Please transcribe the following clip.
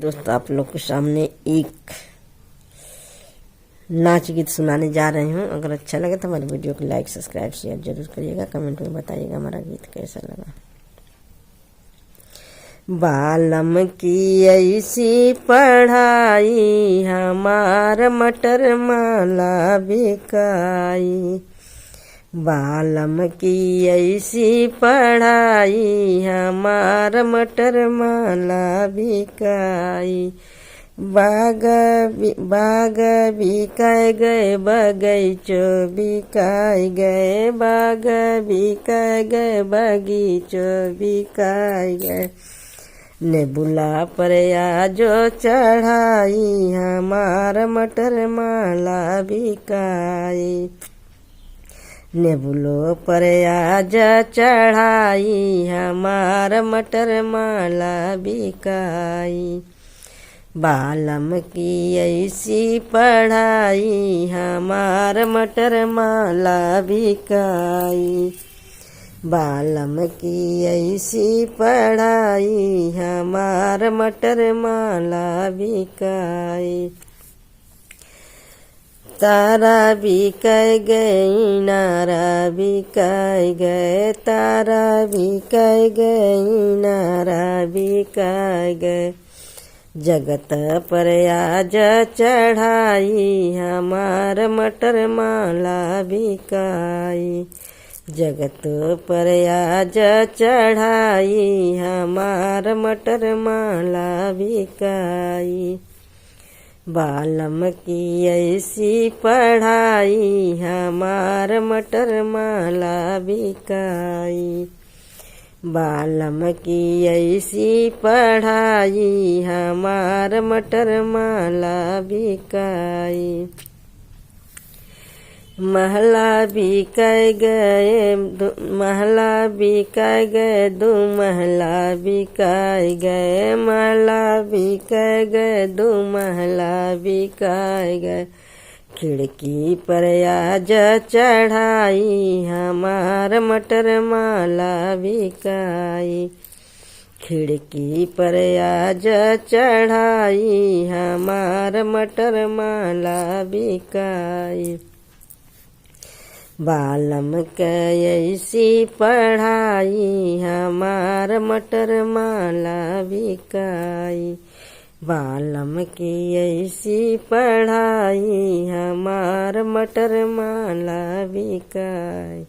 दोस्तों आप लोग के सामने एक नाच गीत सुनाने जा रही हूँ। अगर अच्छा लगे तो हमारे वीडियो को लाइक सब्सक्राइब शेयर जरूर करिएगा। कमेंट में बताइएगा हमारा गीत कैसा लगा। बालम की ऐसी पढ़ाई हमार मटर माला बिकाई। बालम की ऐसी पढ़ाई हमार मटर माला बिकाई। बाग बिकाए गए बगीचो बिकाए गए। बाग बिकाए गए बगीचो बिकाए गए। नेबुला पर आजो चढ़ाई हमार मटर माला बिकाई। नेबुलो पर आज चढ़ाई हमार मटर माला बिकाई। बालम की ऐसी पढ़ाई हमार मटर माला बिकाई। बालम की ऐसी पढ़ाई हमार मटर माला बिकाई। तारा बिकाए गए नारा बिकाए गए। तारा बिकाए गए नारा बिकाए गए। जगत पर आज चढ़ाई हमार मटर माला बिकाई। जगत पर आज चढ़ाई हमार मटर माला बिकाई। बालम की ऐसी पढ़ाई हमार मटर माला बिकाई। बालम की ऐसी पढ़ाई हमार मटर माला बिकाई। महला बिकाए गए महला बिकाए गए दो महला बिकाए गए। महला बिकाए गए दो महला बिकाए गए। खिड़की पर आज चढ़ाई हमार मटर माला बिकाई। खिड़की पर आज चढ़ाई हमार मटर माला बिकाई। बालम के ऐसी पढ़ाई हमार मटर माला बिकाई। बालम की ऐसी पढ़ाई हमार मटर माला बिकाई।